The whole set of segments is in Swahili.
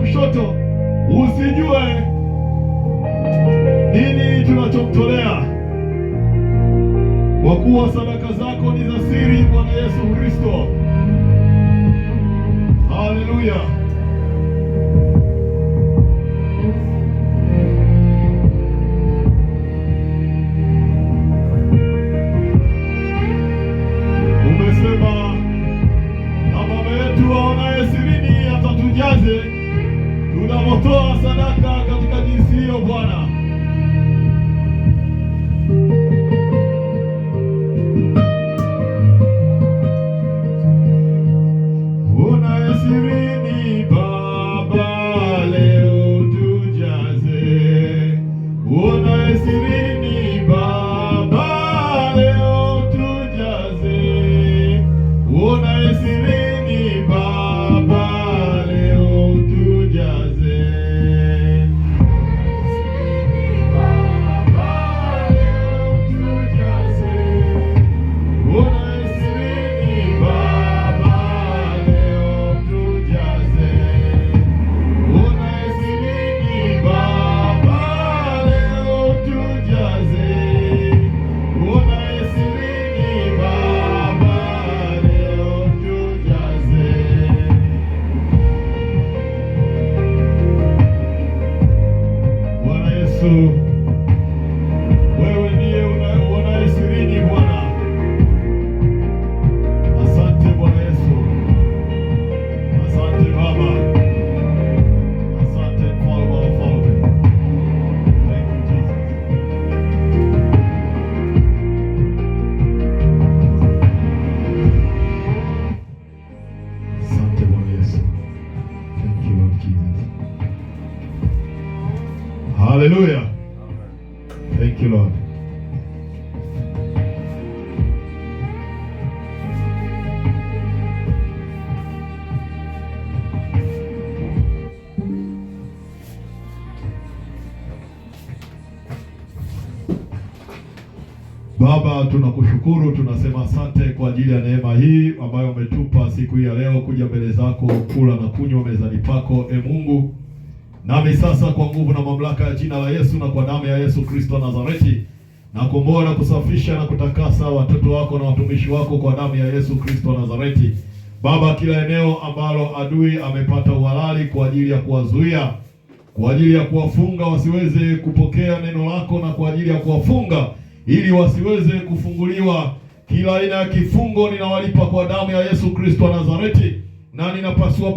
kushoto, usijue nini tunachomtolea, kwa kuwa sadaka zako ni za siri, Bwana Yesu Kristo. Haleluya. Umesema na Baba yetu aonaye sirini atatujaze tunapotoa sadaka katika jinsi hiyo, Bwana. Uonaye sirini, Baba, leo tujaze. Uonaye sirini, Baba, leo tujaze. Uonaye sirini, Baba, leo tujaze. Wewe ndiye unaye sirini, Bwana. Asante Bwana Yesu, asante Baba, asante Mfalme wa wafalme. Thank you Jesus. Asante Bwana Yesu. Thank you Lord Jesus. Hallelujah. Thank you Lord. Baba, tunakushukuru, tunasema asante kwa ajili ya neema hii ambayo umetupa siku hii ya leo kuja mbele zako kula na kunywa mezani pako, Mungu. Nami sasa kwa nguvu na mamlaka ya jina la Yesu na kwa damu ya Yesu Kristo Nazareti, na kuomboa na kusafisha na kutakasa watoto wako na watumishi wako kwa damu ya Yesu Kristo Nazareti. Baba, kila eneo ambalo adui amepata uhalali kwa ajili ya kuwazuia, kwa ajili ya kuwafunga wasiweze kupokea neno lako, na kwa ajili ya kuwafunga ili wasiweze kufunguliwa, kila aina ya kifungo ninawalipa kwa damu ya Yesu Kristo Nazareti, na ninapasua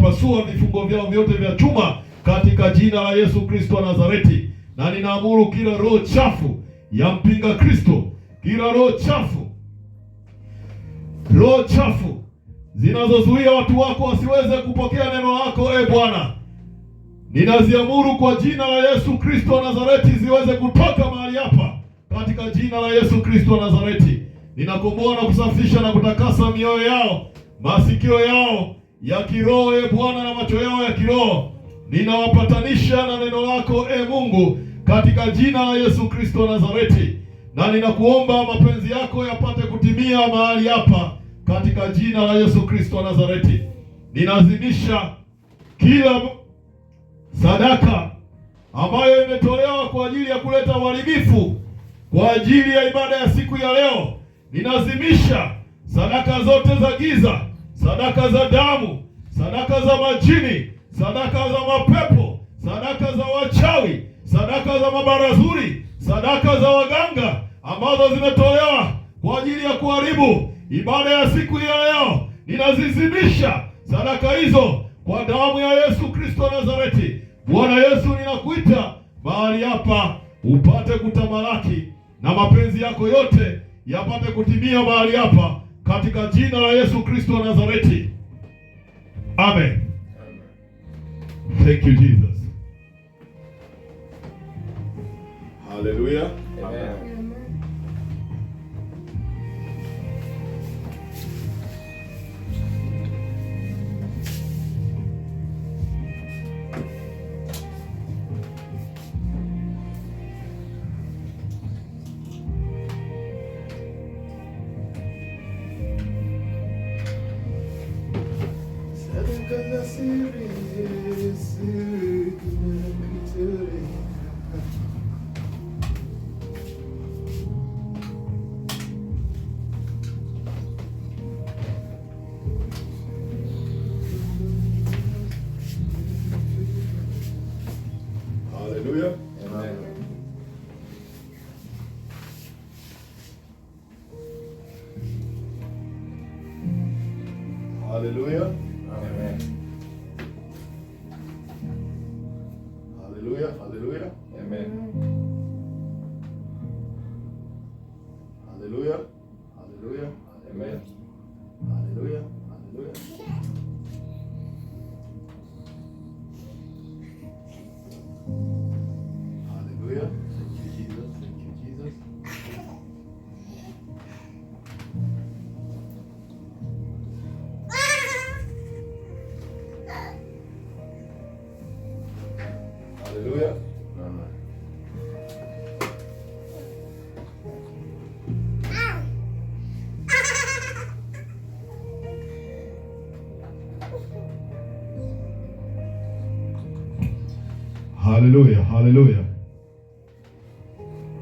vifungo vyao vyote vya chuma katika jina la Yesu Kristo Nazareti. Na ninaamuru kila roho chafu ya mpinga Kristo, kila roho chafu zinazozuia watu wako wasiweze kupokea neno lako, Bwana, ninaziamuru kwa jina la Yesu Kristo Nazareti ziweze kutoka mahali hapa katika jina la Yesu Kristo Nazareti. Ninakomboa na kusafisha na kutakasa mioyo yao, masikio yao ya kiroho, Bwana, na macho yao ya kiroho. Ninawapatanisha na neno lako, Mungu, katika jina la Yesu Kristo Nazareti. Na ninakuomba mapenzi yako yapate kutimia mahali hapa katika jina la Yesu Kristo Nazareti. Ninaadhimisha kila sadaka ambayo imetolewa kwa ajili ya kuleta uharibifu kwa ajili ya ibada ya siku ya leo. Ninaadhimisha sadaka zote za giza, sadaka za damu, sadaka za majini, sadaka za mapepo, sadaka za wachawi, sadaka za mabarazuri, sadaka za waganga ambazo zimetolewa kwa ajili ya kuharibu ibada ya siku ya leo. Ninazizimisha sadaka hizo kwa damu ya Yesu Kristo Nazareti. Bwana Yesu, ninakuita mahali hapa upate kutamalaki na mapenzi yako yote yapate kutimia mahali hapa katika jina la Yesu Kristo Nazareti. Amen. Thank you Jesus. Hallelujah. Amen. Sadaka za siri, Haleluya. Amen. Haleluya. Amen. Haleluya. Haleluya. Amen. Haleluya. Haleluya. Amen. Haleluya. Haleluya. Haleluya. Thank you, Jesus. Thank you, Jesus. Haleluya. Hallelujah, hallelujah.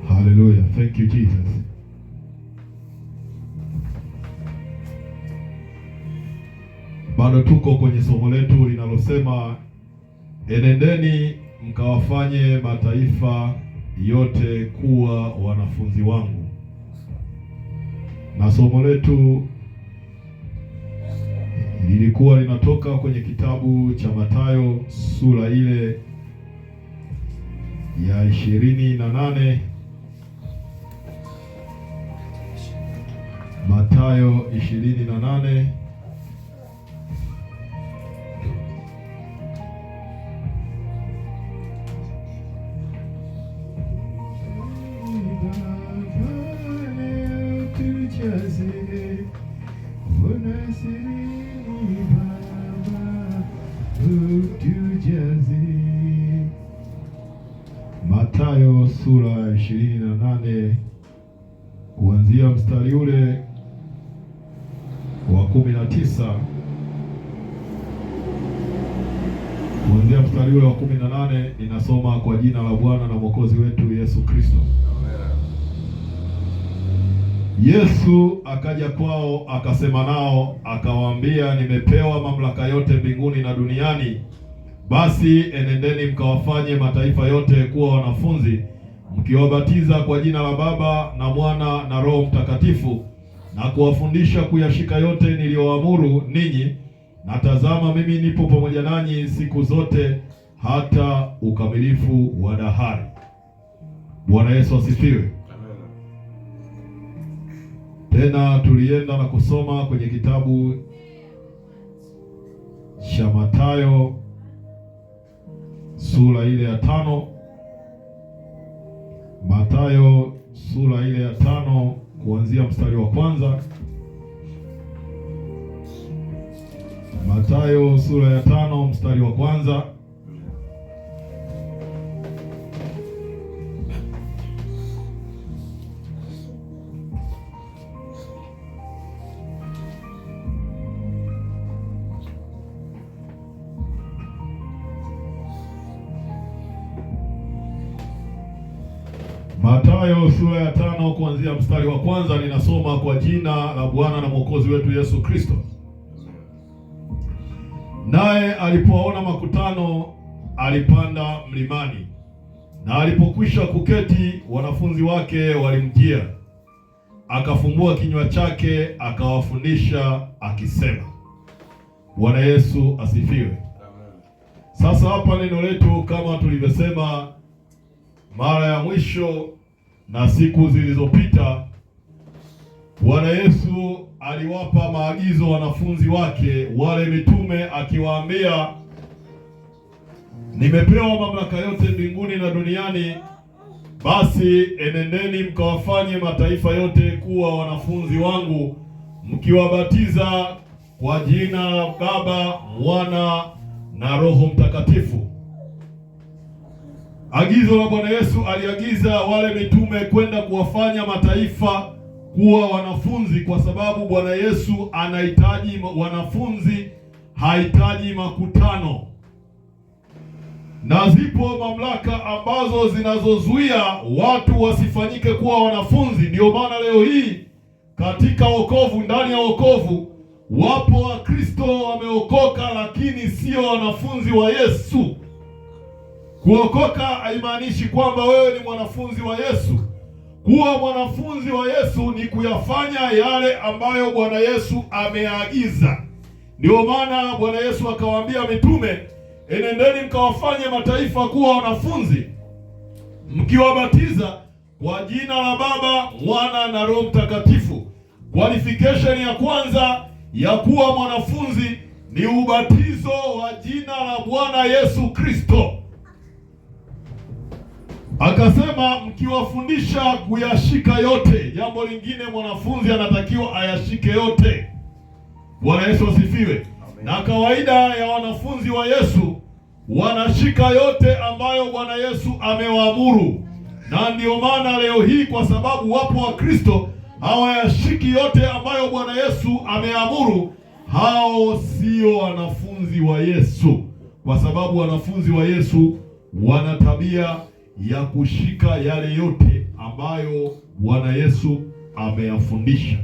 Hallelujah. Thank you, Jesus. Bado tuko kwenye somo letu linalosema enendeni mkawafanye mataifa yote kuwa wanafunzi wangu. Na somo letu lilikuwa linatoka kwenye kitabu cha Mathayo sura ile ya 28. Mathayo 28 Mathayo sura 28 kuanzia mstari ule wa 19 kuanzia mstari ule wa 18. Ninasoma kwa jina la Bwana na Mwokozi wetu Yesu Kristo. Yesu akaja kwao akasema nao akawaambia, nimepewa mamlaka yote mbinguni na duniani. Basi enendeni mkawafanye mataifa yote kuwa wanafunzi, mkiwabatiza kwa jina la Baba na Mwana na Roho Mtakatifu, na kuwafundisha kuyashika yote niliyoamuru ninyi, na tazama mimi nipo pamoja nanyi siku zote hata ukamilifu wa dahari. Bwana Yesu asifiwe. Tena tulienda na kusoma kwenye kitabu cha Mathayo sura ile ya 5. Mathayo sura ile ya 5 kuanzia mstari wa kwanza. Mathayo sura ya 5 mstari wa kwanza. Mathayo sura ya 5 kuanzia mstari wa kwanza. Ninasoma kwa jina la Bwana na Mwokozi wetu Yesu Kristo. Naye alipowaona makutano alipanda mlimani, na alipokwisha kuketi wanafunzi wake walimjia. Akafumbua kinywa chake akawafundisha akisema. Bwana Yesu asifiwe. Sasa hapa neno letu kama tulivyosema mara ya mwisho na siku zilizopita, Bwana Yesu aliwapa maagizo wanafunzi wake wale mitume akiwaambia, nimepewa mamlaka yote mbinguni na duniani. Basi enendeni mkawafanye mataifa yote kuwa wanafunzi wangu, mkiwabatiza kwa jina la Baba, Mwana na Roho Mtakatifu. Agizo la Bwana Yesu, aliagiza wale mitume kwenda kuwafanya mataifa kuwa wanafunzi, kwa sababu Bwana Yesu anahitaji wanafunzi, hahitaji makutano. Na zipo mamlaka ambazo zinazozuia watu wasifanyike kuwa wanafunzi. Ndio maana leo hii katika wokovu, ndani ya wokovu, wapo Wakristo wameokoka lakini sio wanafunzi wa Yesu. Kuokoka haimaanishi kwamba wewe ni mwanafunzi wa Yesu. Kuwa mwanafunzi wa Yesu ni kuyafanya yale ambayo Bwana Yesu ameagiza. Ndio maana Bwana Yesu akawaambia mitume, enendeni mkawafanye mataifa kuwa wanafunzi, mkiwabatiza kwa jina la Baba, Mwana na Roho Mtakatifu. Qualification ya kwanza ya kuwa mwanafunzi ni ubatizo wa jina la Bwana Yesu Kristo. Akasema mkiwafundisha kuyashika yote. Jambo lingine, mwanafunzi anatakiwa ayashike yote. Bwana Yesu asifiwe. Na kawaida ya wanafunzi wa Yesu wanashika yote ambayo Bwana Yesu amewaamuru. Na ndio maana leo hii, kwa sababu wapo wa Kristo hawayashiki yote ambayo Bwana Yesu ameamuru, hao sio wanafunzi wa Yesu. Kwa sababu wanafunzi wa Yesu wana tabia ya kushika yale yote ambayo Bwana Yesu ameyafundisha.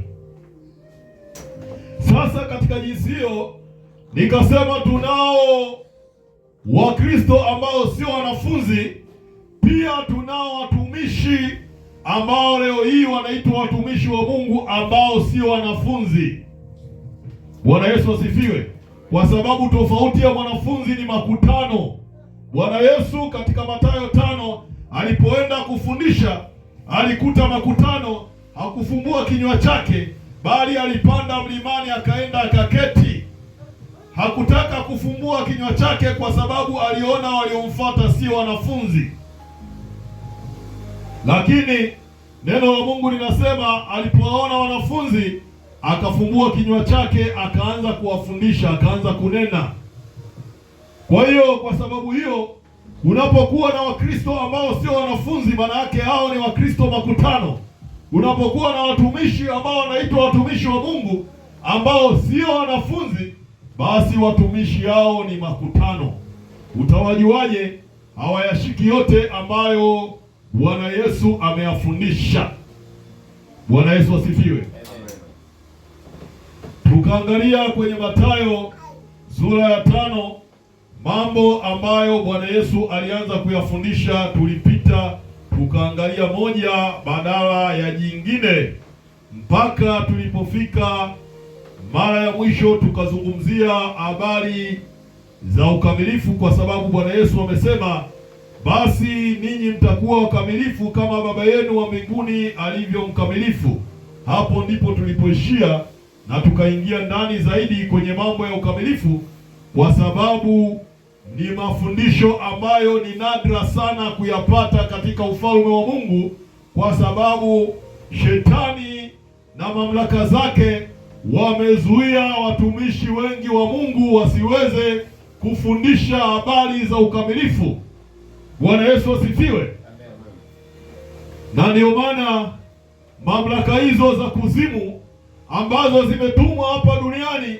Sasa katika jinsi hiyo nikasema tunao Wakristo ambao sio wanafunzi, pia tunao watumishi ambao leo hii wanaitwa watumishi wa Mungu ambao sio wanafunzi. Bwana Yesu asifiwe. Kwa sababu tofauti ya mwanafunzi ni makutano. Bwana Yesu katika Mathayo 5 alipoenda kufundisha, alikuta makutano, hakufumbua kinywa chake, bali alipanda mlimani akaenda akaketi. Hakutaka kufumbua kinywa chake kwa sababu aliona waliomfuata sio wanafunzi. Lakini neno la Mungu linasema alipowaona wanafunzi akafumbua kinywa chake, akaanza kuwafundisha, akaanza kunena. Kwa hiyo, kwa sababu hiyo, unapokuwa na Wakristo ambao sio wanafunzi, maana yake hao ni Wakristo makutano. Unapokuwa na watumishi ambao wanaitwa watumishi wa Mungu ambao sio wanafunzi, basi watumishi hao ni makutano. Utawajuaje? Hawayashiki yote ambayo Bwana Yesu ameyafundisha. Bwana Yesu asifiwe. Tukaangalia kwenye Mathayo sura ya 5 mambo ambayo Bwana Yesu alianza kuyafundisha. Tulipita tukaangalia moja badala ya jingine mpaka tulipofika mara ya mwisho tukazungumzia habari za ukamilifu, kwa sababu Bwana Yesu amesema, basi ninyi mtakuwa wakamilifu kama Baba yenu wa mbinguni alivyo mkamilifu. Hapo ndipo tulipoishia, na tukaingia ndani zaidi kwenye mambo ya ukamilifu, kwa sababu ni mafundisho ambayo ni nadra sana kuyapata katika ufalme wa Mungu, kwa sababu shetani na mamlaka zake wamezuia watumishi wengi wa Mungu wasiweze kufundisha habari za ukamilifu. Bwana Yesu asifiwe. Na ndio maana mamlaka hizo za kuzimu ambazo zimetumwa hapa duniani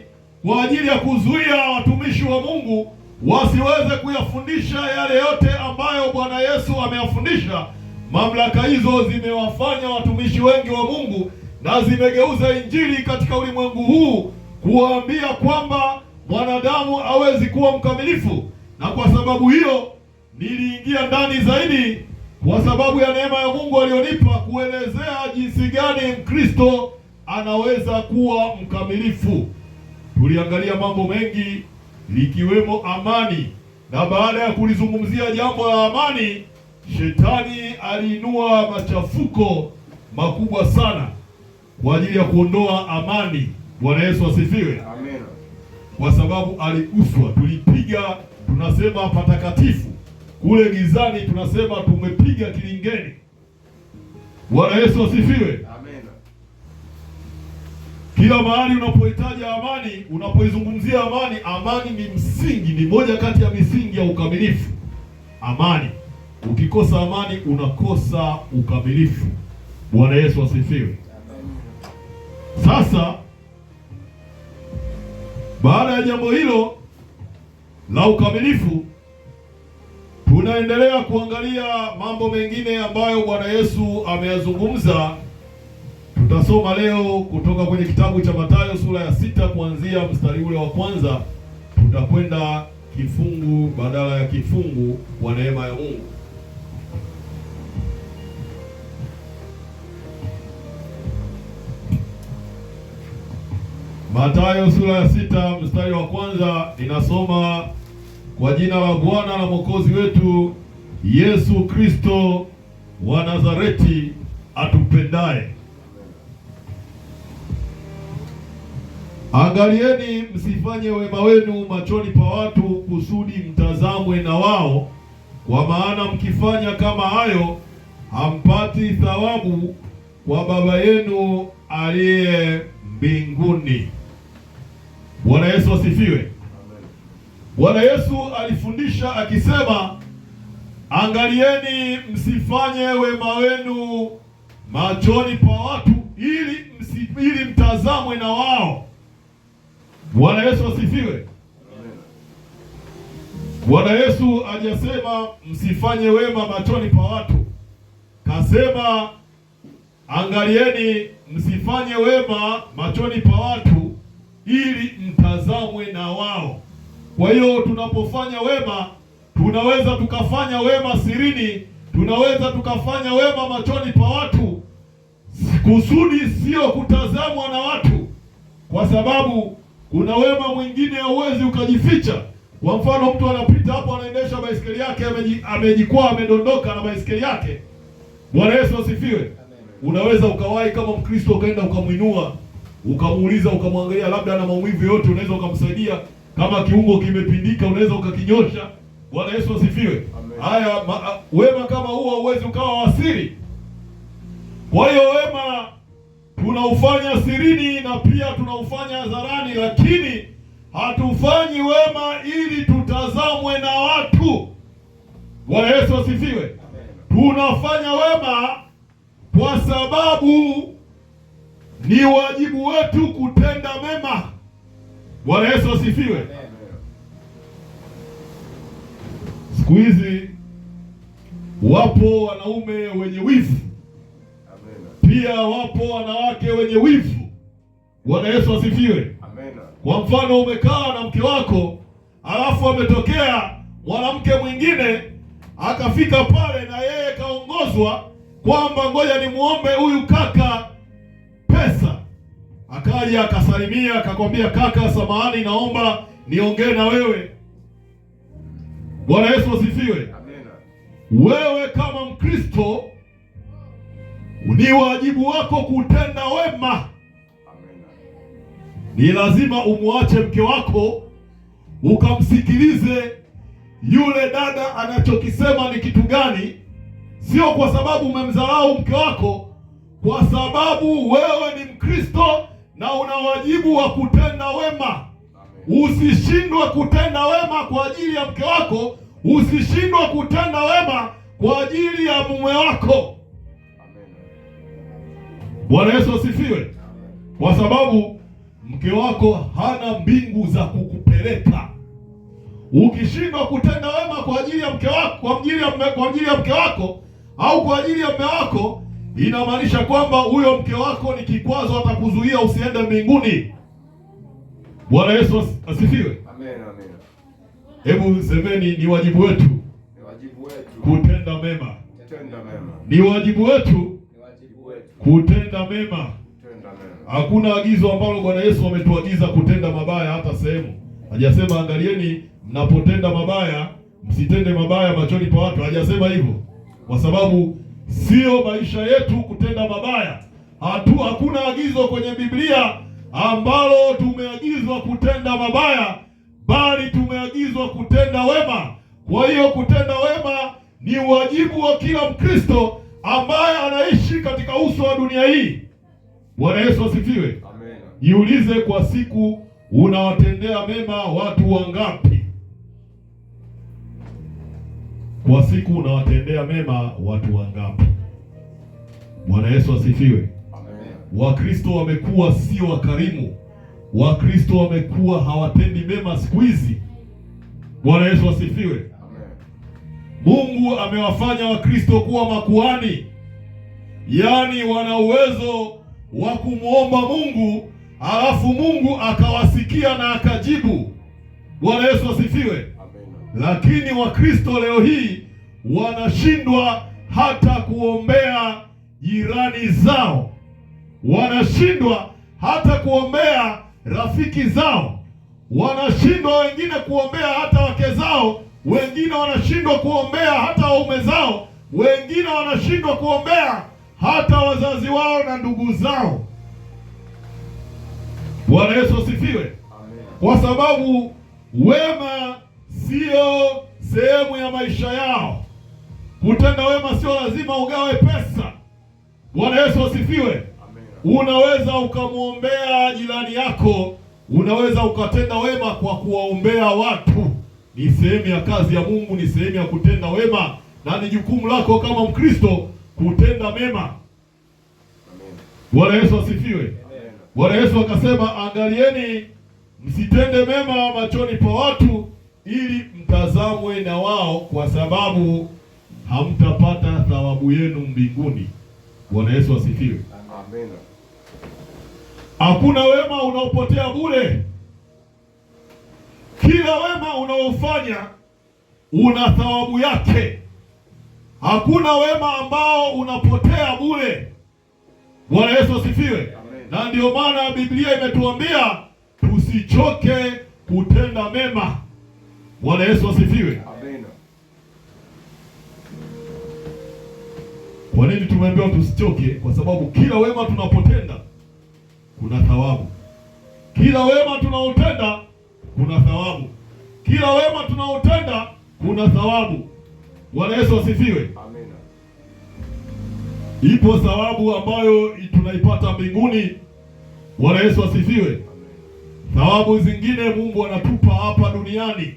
kwa ajili ya kuzuia watumishi wa Mungu wasiweze kuyafundisha yale yote ambayo Bwana Yesu ameyafundisha, mamlaka hizo zimewafanya watumishi wengi wa Mungu na zimegeuza injili katika ulimwengu huu kuwaambia kwamba mwanadamu hawezi kuwa mkamilifu. Na kwa sababu hiyo niliingia ndani zaidi, kwa sababu ya neema ya Mungu aliyonipa, kuelezea jinsi gani Mkristo anaweza kuwa mkamilifu. Tuliangalia mambo mengi likiwemo amani, na baada ya kulizungumzia jambo la amani, shetani aliinua machafuko makubwa sana kwa ajili ya kuondoa amani. Bwana Yesu asifiwe. Amen. Kwa sababu aliguswa. Tulipiga, tunasema patakatifu, kule gizani tunasema tumepiga kilingeni. Bwana Yesu asifiwe. Amen. Kila mahali unapohitaji amani, unapoizungumzia amani, amani ni msingi, ni moja kati ya misingi ya ukamilifu. Amani. Ukikosa amani unakosa ukamilifu. Bwana Yesu asifiwe. Sasa baada ya jambo hilo la ukamilifu, tunaendelea kuangalia mambo mengine ambayo Bwana Yesu ameyazungumza. Tutasoma leo kutoka kwenye kitabu cha Mathayo sura ya 6 kuanzia mstari ule wa kwanza, tutakwenda kifungu badala ya kifungu kwa neema ya Mungu. Mathayo sura ya 6 mstari wa kwanza inasoma, kwa jina la Bwana na Mwokozi wetu Yesu Kristo wa Nazareti atupendaye. Angalieni msifanye wema wenu machoni pa watu kusudi mtazamwe na wao, kwa maana mkifanya kama hayo hampati thawabu kwa Baba yenu aliye mbinguni. Bwana Yesu asifiwe. Bwana Yesu alifundisha akisema, angalieni msifanye wema wenu machoni pa watu ili mtazamwe na wao. Bwana Yesu asifiwe. Bwana Yesu hajasema msifanye wema machoni pa watu, kasema angalieni msifanye wema machoni pa watu ili mtazamwe na wao. Kwa hiyo tunapofanya wema, tunaweza tukafanya wema sirini, tunaweza tukafanya wema machoni pa watu, kusudi sio kutazamwa na watu, kwa sababu kuna wema mwingine hauwezi ukajificha. Kwa mfano, mtu anapita hapo anaendesha baisikeli yake, amejikwaa, amedondoka na baisikeli yake. Bwana Yesu asifiwe. Unaweza ukawahi kama Mkristo ukaenda ukamwinua, ukamuuliza, ukamwangalia, labda ana maumivu yote, unaweza ukamsaidia. Kama kiungo kimepindika, unaweza ukakinyosha. Bwana Yesu asifiwe. Haya, wema kama huo hauwezi ukawa wasiri. Kwa hiyo wema tunaufanya sirini na pia tunaufanya hadharani, lakini hatufanyi wema ili tutazamwe na watu. Bwana Yesu asifiwe. Tunafanya wema kwa sababu ni wajibu wetu kutenda mema. Bwana Yesu asifiwe. Siku hizi wapo wanaume wenye wivu, pia wapo wanawake wenye wivu. Bwana Yesu asifiwe. Kwa mfano, umekaa na mke wako, alafu ametokea mwanamke mwingine akafika pale, na yeye kaongozwa kwamba ngoja nimuombe huyu kaka pesa. Akaja akasalimia, akakwambia, kaka, samahani, naomba niongee na wewe. Bwana Yesu asifiwe. Wewe kama Mkristo ni wajibu wako kutenda wema. Ni lazima umwache mke wako ukamsikilize yule dada anachokisema ni kitu gani, sio kwa sababu umemdharau mke wako, kwa sababu wewe ni Mkristo na una wajibu wa kutenda wema. Usishindwe kutenda wema kwa ajili ya mke wako, usishindwe kutenda wema kwa ajili ya mume wako. Bwana Yesu asifiwe. Kwa sababu mke wako hana mbingu za kukupeleka. Ukishindwa kutenda wema kwa ajili ya mke wako, kwa ajili ya mke wako au kwa ajili ya mume wako, inamaanisha kwamba huyo mke wako ni kikwazo, atakuzuia usiende mbinguni. Bwana Yesu asifiwe. Amen, amen. Hebu semeni, ni wajibu wetu. Ni wajibu wetu kutenda mema. Kutenda mema. Ni wajibu wetu kutenda mema. Hakuna agizo ambalo Bwana Yesu ametuagiza kutenda mabaya hata sehemu. Hajasema angalieni mnapotenda mabaya msitende mabaya machoni pa watu. Hajasema hivyo. Kwa sababu sio maisha yetu kutenda mabaya. Hakuna agizo kwenye Biblia ambalo tumeagizwa kutenda mabaya, bali tumeagizwa kutenda wema. Kwa hiyo kutenda wema ni wajibu wa kila Mkristo ambaye anaishi katika uso wa dunia hii. Bwana Yesu asifiwe. Amen. Jiulize, kwa siku unawatendea mema watu wangapi? Kwa siku unawatendea mema watu wangapi? Bwana Yesu asifiwe. Amen. Wakristo wamekuwa sio wakarimu. Wakristo wamekuwa hawatendi mema siku hizi. Bwana Yesu asifiwe. Amen. Mungu amewafanya Wakristo kuwa makuhani. Yaani wana uwezo wa kumwomba Mungu, alafu Mungu akawasikia na akajibu. Bwana Yesu asifiwe. Amen. Lakini Wakristo leo hii wanashindwa hata kuombea jirani zao, wanashindwa hata kuombea rafiki zao, wanashindwa wengine kuombea hata wake zao, wengine wanashindwa kuombea hata waume zao, wengine wanashindwa kuombea hata wazazi wao na ndugu zao. Bwana Yesu asifiwe. Amen. Kwa sababu wema sio sehemu ya maisha yao. Kutenda wema sio lazima ugawe pesa. Bwana Yesu asifiwe. Amen. Unaweza ukamwombea jirani yako, unaweza ukatenda wema kwa kuwaombea watu. Ni sehemu ya kazi ya Mungu, ni sehemu ya kutenda wema, na ni jukumu lako kama Mkristo kutenda mema. Amen. Bwana Yesu asifiwe. Amen. Bwana Yesu akasema, angalieni msitende mema machoni pa watu, ili mtazamwe na wao, kwa sababu hamtapata thawabu yenu mbinguni. Bwana Yesu asifiwe. Amen. Hakuna wema unaopotea bure. Kila wema unaofanya una thawabu yake. Hakuna wema ambao unapotea bure. Bwana Yesu asifiwe. Na ndio maana Biblia imetuambia tusichoke kutenda mema. Bwana Yesu asifiwe. Amen. Kwa nini tumeambiwa tusichoke? Kwa sababu kila wema tunapotenda kuna thawabu. Kila wema tunaotenda kuna thawabu. Kila wema tunaotenda kuna thawabu. Bwana Yesu asifiwe. Amen. Ipo thawabu ambayo tunaipata mbinguni. Bwana Yesu asifiwe. Amen. Thawabu zingine Mungu anatupa hapa duniani.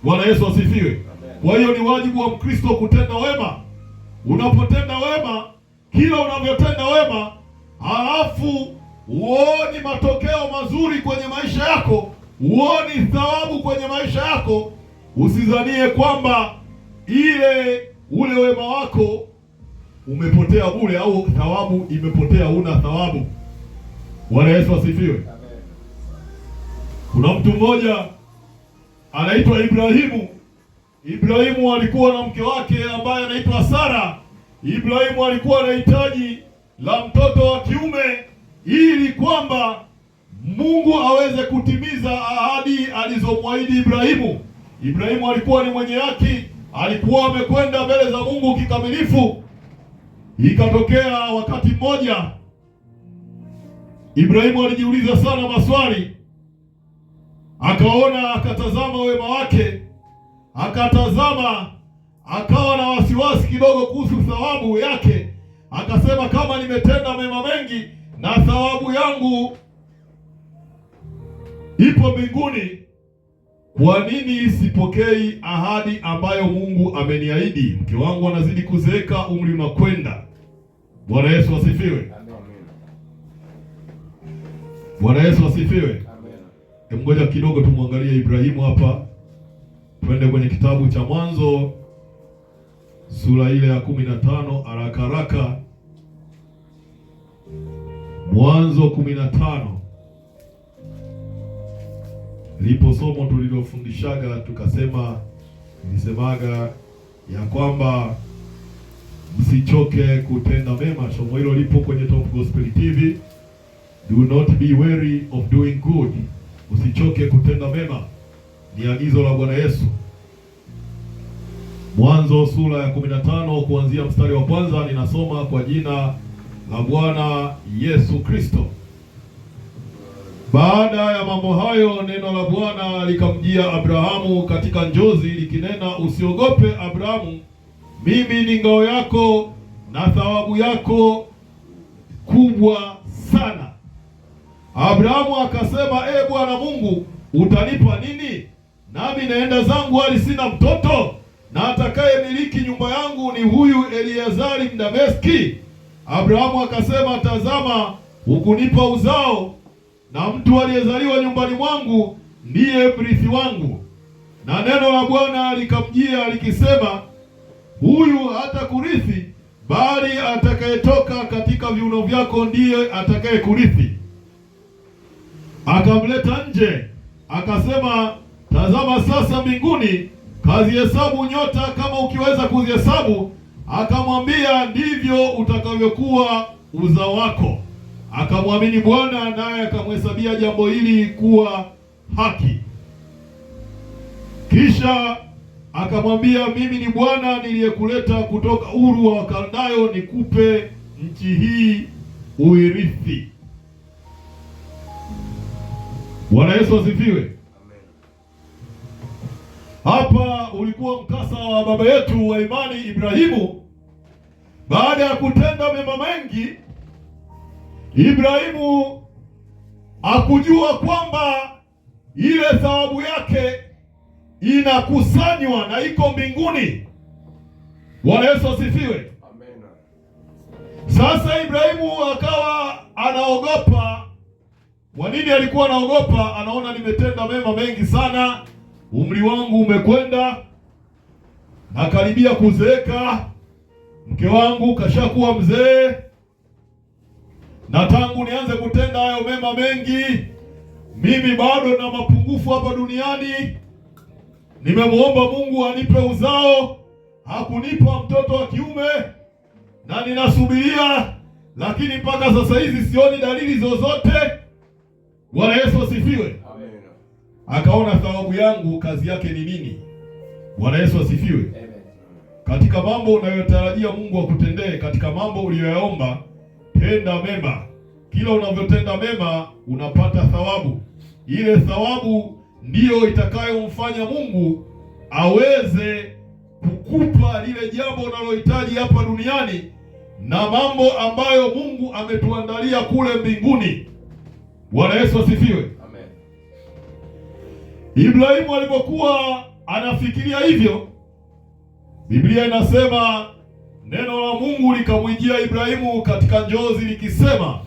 Bwana Yesu asifiwe. Amen. Kwa hiyo ni wajibu wa Mkristo kutenda wema. Unapotenda wema, kila unavyotenda wema, halafu uoni matokeo mazuri kwenye maisha yako, uoni thawabu kwenye maisha yako, usizanie kwamba ule wema wako umepotea bure au thawabu imepotea, una thawabu. Bwana Yesu asifiwe. Amen. Kuna mtu mmoja anaitwa Ibrahimu. Ibrahimu alikuwa na mke wake ambaye anaitwa Sara. Ibrahimu alikuwa na hitaji la mtoto wa kiume ili kwamba Mungu aweze kutimiza ahadi alizomwahidi Ibrahimu. Ibrahimu alikuwa ni mwenye haki, alikuwa amekwenda mbele za Mungu kikamilifu. Ikatokea wakati mmoja Ibrahimu alijiuliza sana maswali, akaona, akatazama wema wake, akatazama, akawa na wasiwasi kidogo kuhusu thawabu yake. Akasema, kama nimetenda mema mengi na thawabu yangu ipo mbinguni, kwa nini sipokei ahadi ambayo Mungu ameniahidi? Mke wangu anazidi kuzeeka, umri unakwenda. Bwana Yesu asifiwe. Amen. Bwana Yesu asifiwe. Amen. Ngoja kidogo tumwangalie Ibrahimu hapa. Twende kwenye kitabu cha Mwanzo sura ile ya 15 haraka haraka. Mwanzo 15. Lipo somo tulilofundishaga nilisemaga ya kwamba msichoke kutenda mema. Somo hilo lipo kwenye Top Gospel TV. Do not be weary of doing good. Usichoke kutenda mema. Ni agizo la Bwana Yesu. Mwanzo sura ya 15 kuanzia mstari wa kwanza, ninasoma kwa jina la Bwana Yesu Kristo. Baada ya mambo hayo, neno la Bwana likamjia Abrahamu katika njozi likinena, usiogope Abrahamu, mimi ni ngao yako na thawabu yako kubwa sana. Abrahamu akasema, Bwana Mungu, utanipa nini? Nami naenda zangu hali sina mtoto, na atakaye miliki nyumba yangu ni huyu Eliazari Mdameski. Abrahamu akasema, tazama, hukunipa uzao, na mtu aliyezaliwa nyumbani mwangu ndiye mrithi wangu. Na neno la Bwana likamjia likisema, huyu hatakurithi, bali atakayetoka katika viuno vyako ndiye atakayekurithi. Akamleta nje, akasema, tazama sasa mbinguni kazihesabu nyota kama ukiweza kuzihesabu. Akamwambia, ndivyo utakavyokuwa uzao wako. Akamwamini Bwana, naye akamhesabia jambo hili kuwa haki. Kisha akamwambia, mimi ni Bwana niliyekuleta kutoka Uru wa Wakaldayo nikupe nchi hii uirithi. Bwana Yesu asifiwe. Hapa ulikuwa mkasa wa baba yetu wa imani Ibrahimu. Baada ya kutenda mema mengi, Ibrahimu hakujua kwamba ile thawabu yake inakusanywa na iko mbinguni. Bwana Yesu asifiwe. Amen. Sasa Ibrahimu akawa anaogopa. Kwa nini alikuwa anaogopa? Anaona nimetenda mema mengi sana, umri wangu umekwenda, nakaribia kuzeeka, mke wangu kashakuwa mzee, na tangu nianze kutenda hayo mema mengi, mimi bado na mapungufu hapa duniani. Nimemuomba Mungu anipe uzao, hakunipa mtoto wa kiume, na ninasubiria, lakini mpaka sasa hizi sioni dalili zozote. Bwana Yesu asifiwe. Amen. Akaona thawabu yangu kazi yake ni nini? Bwana Yesu asifiwe. Amen. Katika mambo unayotarajia Mungu akutendee, katika mambo uliyoyaomba, tenda mema. Kila unavyotenda mema unapata thawabu. Ile thawabu ndiyo itakayomfanya Mungu aweze kukupa lile jambo unalohitaji hapa duniani na mambo ambayo Mungu ametuandalia kule mbinguni. Bwana Yesu asifiwe. Amen. Ibrahimu alipokuwa anafikiria hivyo, Biblia inasema neno la Mungu likamwijia Ibrahimu katika njozi likisema,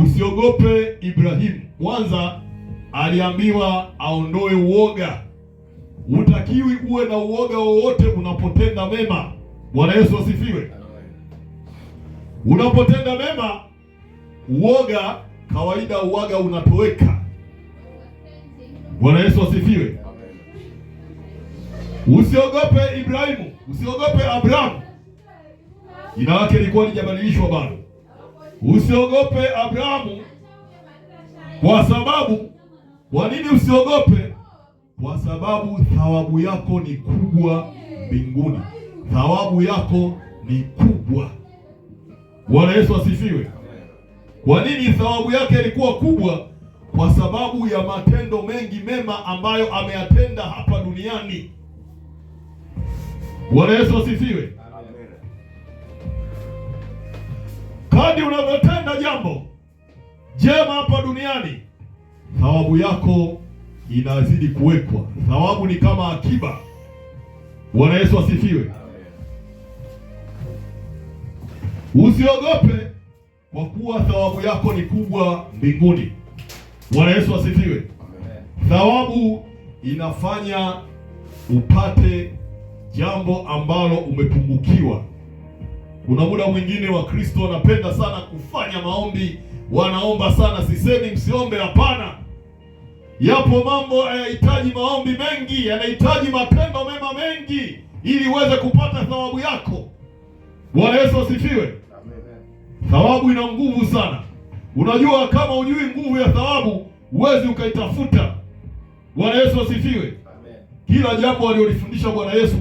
usiogope Ibrahimu. Kwanza aliambiwa aondoe uoga. Hutakiwi uwe na uoga wowote unapotenda mema. Bwana Yesu asifiwe. Unapotenda mema, uoga kawaida uoga unatoweka. Bwana Yesu asifiwe. Usiogope Ibrahimu, usiogope Abrahamu. Jina lake lilikuwa lijabadilishwa bado. Usiogope Abrahamu kwa sababu, kwa nini usiogope? Kwa sababu thawabu yako ni kubwa mbinguni. Thawabu yako ni kubwa. Bwana Yesu asifiwe. Kwa nini thawabu yake ilikuwa kubwa? Kwa sababu ya matendo mengi mema ambayo ameyatenda hapa duniani. Bwana Yesu asifiwe. Kadri unavyotenda jambo jema hapa duniani, thawabu yako inazidi kuwekwa. Thawabu ni kama akiba. Bwana Yesu asifiwe. Usiogope kwa kuwa thawabu yako ni kubwa mbinguni. Bwana Yesu asifiwe. Thawabu inafanya upate jambo ambalo umepungukiwa. Kuna muda mwingine wa Kristo wanapenda sana kufanya maombi, wanaomba sana. Sisemi msiombe, hapana. Yapo mambo yanahitaji maombi mengi, yanahitaji matendo mema mengi ili uweze kupata thawabu yako. Bwana Yesu asifiwe. Thawabu ina nguvu sana. Unajua, kama hujui nguvu ya thawabu, huwezi ukaitafuta. Bwana Yesu asifiwe. Kila jambo alilofundisha Bwana Yesu